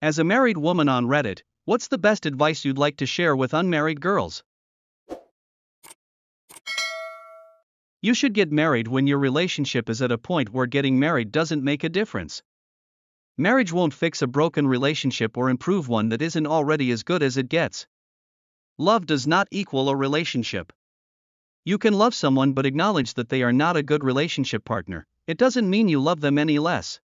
As a married woman on Reddit, what's the best advice you'd like to share with unmarried girls? You should get married when your relationship is at a point where getting married doesn't make a difference. Marriage won't fix a broken relationship or improve one that isn't already as good as it gets. Love does not equal a relationship. You can love someone but acknowledge that they are not a good relationship partner. It doesn't mean you love them any less.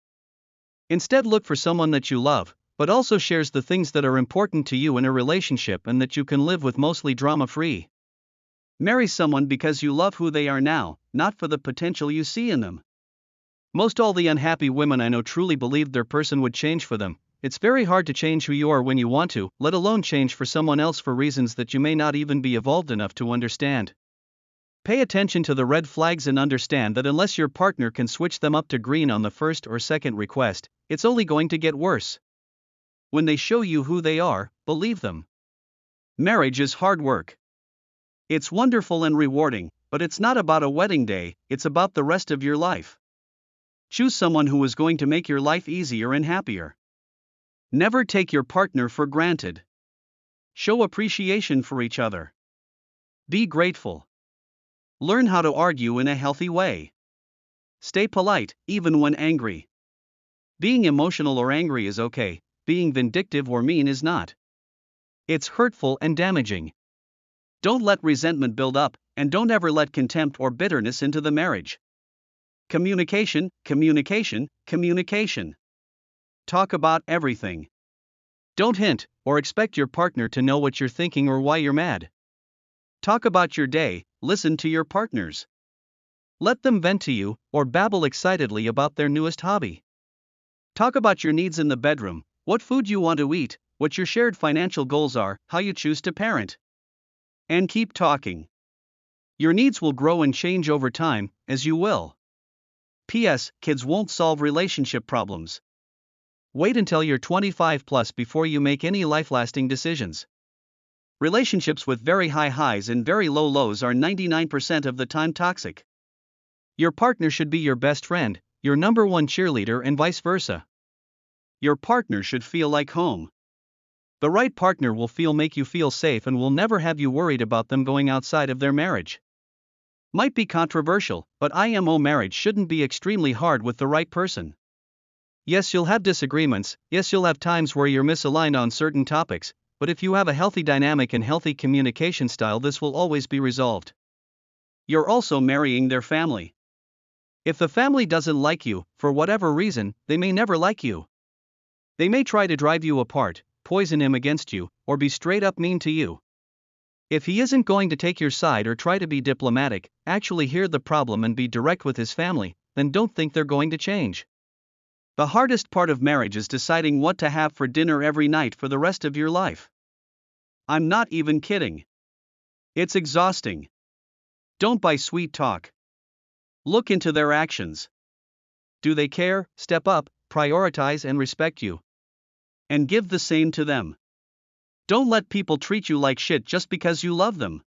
Instead, look for someone that you love, but also shares the things that are important to you in a relationship and that you can live with mostly drama-free. Marry someone because you love who they are now, not for the potential you see in them. Most all the unhappy women I know truly believed their person would change for them. It's very hard to change who you are when you want to, let alone change for someone else for reasons that you may not even be evolved enough to understand. Pay attention to the red flags and understand that unless your partner can switch them up to green on the first or second request, it's only going to get worse. When they show you who they are, believe them. Marriage is hard work. It's wonderful and rewarding, but it's not about a wedding day, it's about the rest of your life. Choose someone who is going to make your life easier and happier. Never take your partner for granted. Show appreciation for each other. Be grateful. Learn how to argue in a healthy way. Stay polite, even when angry. Being emotional or angry is okay, being vindictive or mean is not. It's hurtful and damaging. Don't let resentment build up, and don't ever let contempt or bitterness into the marriage. Communication, communication, communication. Talk about everything. Don't hint, or expect your partner to know what you're thinking or why you're mad. Talk about your day, listen to your partners. Let them vent to you, or babble excitedly about their newest hobby. Talk about your needs in the bedroom, what food you want to eat, what your shared financial goals are, how you choose to parent. And keep talking. Your needs will grow and change over time, as you will. P.S. Kids won't solve relationship problems. Wait until you're 25 plus before you make any life-lasting decisions. Relationships with very high highs and very low lows are 99% of the time toxic. Your partner should be your best friend, your number one cheerleader, and vice versa. Your partner should feel like home. The right partner will make you feel safe and will never have you worried about them going outside of their marriage. Might be controversial, but IMO marriage shouldn't be extremely hard with the right person. Yes, you'll have disagreements, yes, you'll have times where you're misaligned on certain topics, but if you have a healthy dynamic and healthy communication style, this will always be resolved. You're also marrying their family. If the family doesn't like you, for whatever reason, they may never like you. They may try to drive you apart, poison him against you, or be straight up mean to you. If he isn't going to take your side or try to be diplomatic, actually hear the problem and be direct with his family, then don't think they're going to change. The hardest part of marriage is deciding what to have for dinner every night for the rest of your life. I'm not even kidding. It's exhausting. Don't buy sweet talk. Look into their actions. Do they care, step up, prioritize and respect you? And give the same to them. Don't let people treat you like shit just because you love them.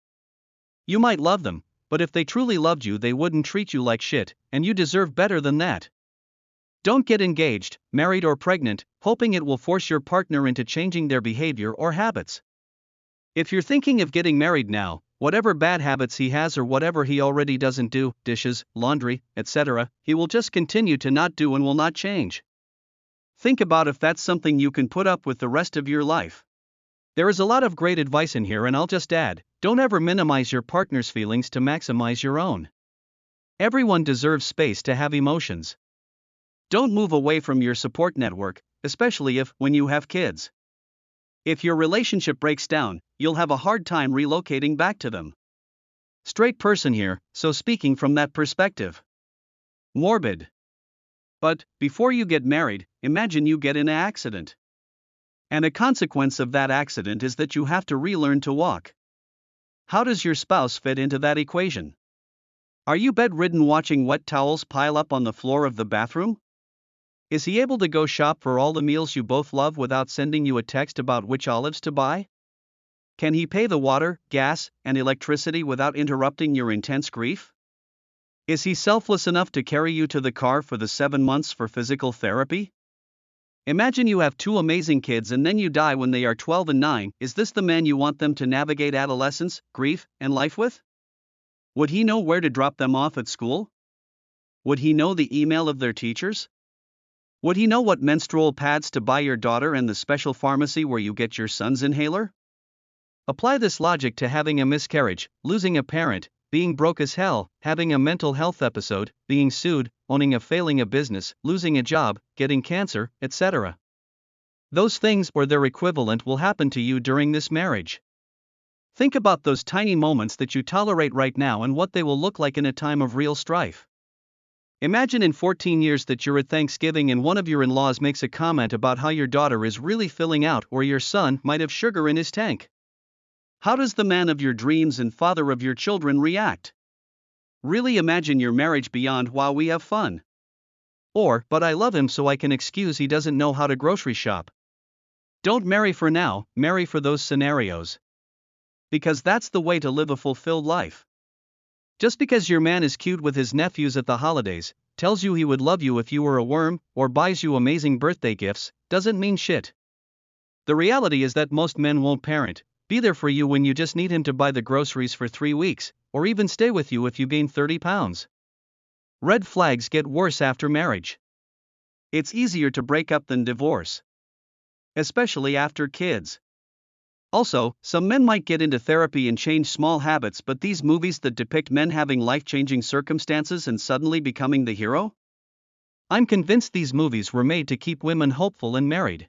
You might love them, but if they truly loved you, they wouldn't treat you like shit, and you deserve better than that. Don't get engaged, married or pregnant, hoping it will force your partner into changing their behavior or habits. If you're thinking of getting married now, whatever bad habits he has or whatever he already doesn't do, dishes, laundry, etc., he will just continue to not do and will not change. Think about if that's something you can put up with the rest of your life. There is a lot of great advice in here, and I'll just add, don't ever minimize your partner's feelings to maximize your own. Everyone deserves space to have emotions. Don't move away from your support network, especially when you have kids. If your relationship breaks down, you'll have a hard time relocating back to them. Straight person here, so speaking from that perspective. Morbid. But, before you get married, imagine you get in an accident. And a consequence of that accident is that you have to relearn to walk. How does your spouse fit into that equation? Are you bedridden watching wet towels pile up on the floor of the bathroom? Is he able to go shop for all the meals you both love without sending you a text about which olives to buy? Can he pay the water, gas, and electricity without interrupting your intense grief? Is he selfless enough to carry you to the car for the 7 months for physical therapy? Imagine you have two amazing kids and then you die when they are 12 and 9. Is this the man you want them to navigate adolescence, grief, and life with? Would he know where to drop them off at school? Would he know the email of their teachers? Would he know what menstrual pads to buy your daughter and the special pharmacy where you get your son's inhaler? Apply this logic to having a miscarriage, losing a parent, being broke as hell, having a mental health episode, being sued, owning a failing a business, losing a job, getting cancer, etc. Those things or their equivalent will happen to you during this marriage. Think about those tiny moments that you tolerate right now and what they will look like in a time of real strife. Imagine in 14 years that you're at Thanksgiving and one of your in-laws makes a comment about how your daughter is really filling out or your son might have sugar in his tank. How does the man of your dreams and father of your children react? Really imagine your marriage beyond while we have fun. Or, but I love him so I can excuse he doesn't know how to grocery shop. Don't marry for now, marry for those scenarios. Because that's the way to live a fulfilled life. Just because your man is cute with his nephews at the holidays, tells you he would love you if you were a worm, or buys you amazing birthday gifts, doesn't mean shit. The reality is that most men won't parent, be there for you when you just need him to buy the groceries for 3 weeks, or even stay with you if you gain 30 pounds. Red flags get worse after marriage. It's easier to break up than divorce. Especially after kids. Also, some men might get into therapy and change small habits, but these movies that depict men having life-changing circumstances and suddenly becoming the hero? I'm convinced these movies were made to keep women hopeful and married.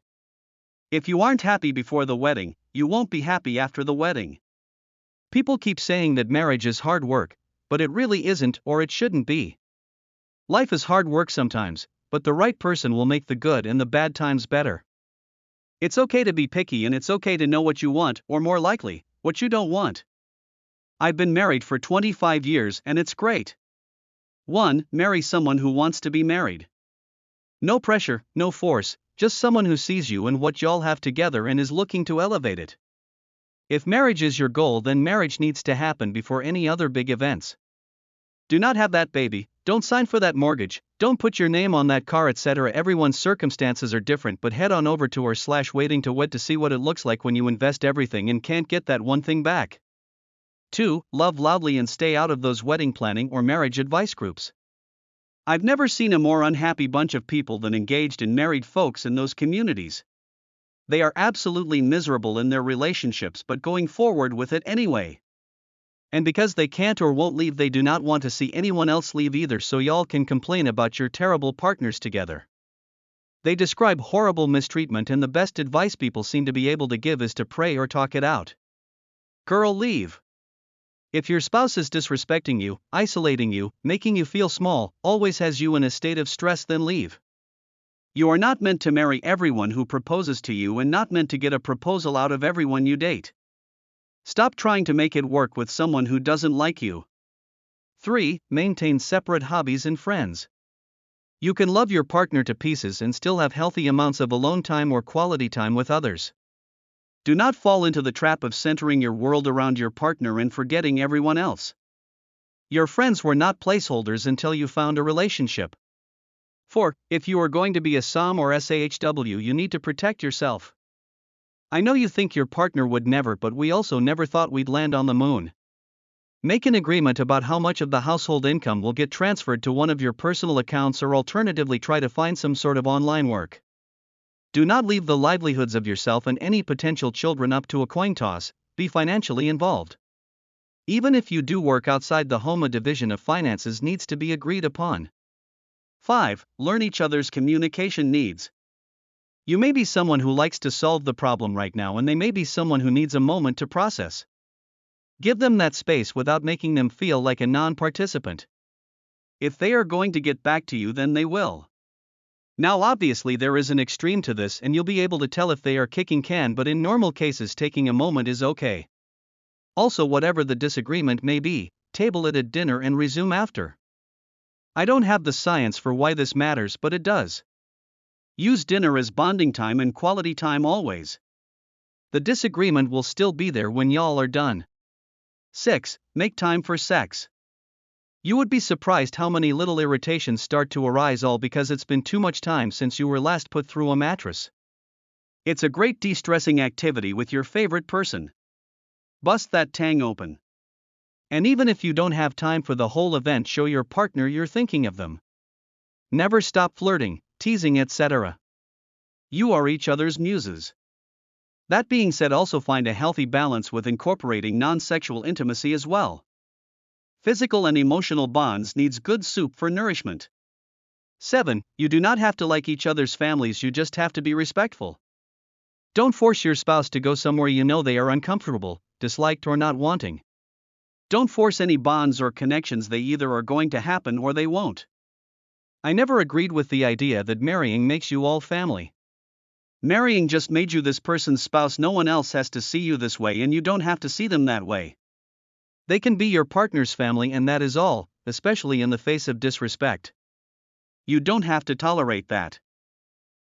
If you aren't happy before the wedding, you won't be happy after the wedding. People keep saying that marriage is hard work, but it really isn't or it shouldn't be. Life is hard work sometimes, but the right person will make the good and the bad times better. It's okay to be picky and it's okay to know what you want, or more likely, what you don't want. I've been married for 25 years and it's great. 1. Marry someone who wants to be married. No pressure, no force, just someone who sees you and what y'all have together and is looking to elevate it. If marriage is your goal, then marriage needs to happen before any other big events. Do not have that baby, don't sign for that mortgage, don't put your name on that car, etc. Everyone's circumstances are different, but head on over to /waiting to wed to see what it looks like when you invest everything and can't get that one thing back. 2. Love loudly and stay out of those wedding planning or marriage advice groups. I've never seen a more unhappy bunch of people than engaged and married folks in those communities. They are absolutely miserable in their relationships but going forward with it anyway. And because they can't or won't leave, they do not want to see anyone else leave either, so y'all can complain about your terrible partners together. They describe horrible mistreatment, and the best advice people seem to be able to give is to pray or talk it out. Girl, leave. If your spouse is disrespecting you, isolating you, making you feel small, always has you in a state of stress, then leave. You are not meant to marry everyone who proposes to you and not meant to get a proposal out of everyone you date. Stop trying to make it work with someone who doesn't like you. 3. Maintain separate hobbies and friends. You can love your partner to pieces and still have healthy amounts of alone time or quality time with others. Do not fall into the trap of centering your world around your partner and forgetting everyone else. Your friends were not placeholders until you found a relationship. 4. If you are going to be a SOM or SAHW, you need to protect yourself. I know you think your partner would never, but we also never thought we'd land on the moon. Make an agreement about how much of the household income will get transferred to one of your personal accounts, or alternatively try to find some sort of online work. Do not leave the livelihoods of yourself and any potential children up to a coin toss, be financially involved. Even if you do work outside the home, a division of finances needs to be agreed upon. 5. Learn each other's communication needs. You may be someone who likes to solve the problem right now, and they may be someone who needs a moment to process. Give them that space without making them feel like a non-participant. If they are going to get back to you, then they will. Now obviously there is an extreme to this and you'll be able to tell if they are kicking can, but in normal cases taking a moment is okay. Also, whatever the disagreement may be, table it at dinner and resume after. I don't have the science for why this matters, but it does. Use dinner as bonding time and quality time always. The disagreement will still be there when y'all are done. 6. Make time for sex. You would be surprised how many little irritations start to arise all because it's been too much time since you were last put through a mattress. It's a great de-stressing activity with your favorite person. Bust that tang open. And even if you don't have time for the whole event, show your partner you're thinking of them. Never stop flirting, teasing, etc. You are each other's muses. That being said, also find a healthy balance with incorporating non-sexual intimacy as well. Physical and emotional bonds needs good soup for nourishment. 7. You do not have to like each other's families, you just have to be respectful. Don't force your spouse to go somewhere you know they are uncomfortable, disliked, or not wanting. Don't force any bonds or connections, they either are going to happen or they won't. I never agreed with the idea that marrying makes you all family. Marrying just made you this person's spouse. No one else has to see you this way, and you don't have to see them that way. They can be your partner's family, and that is all, especially in the face of disrespect. You don't have to tolerate that.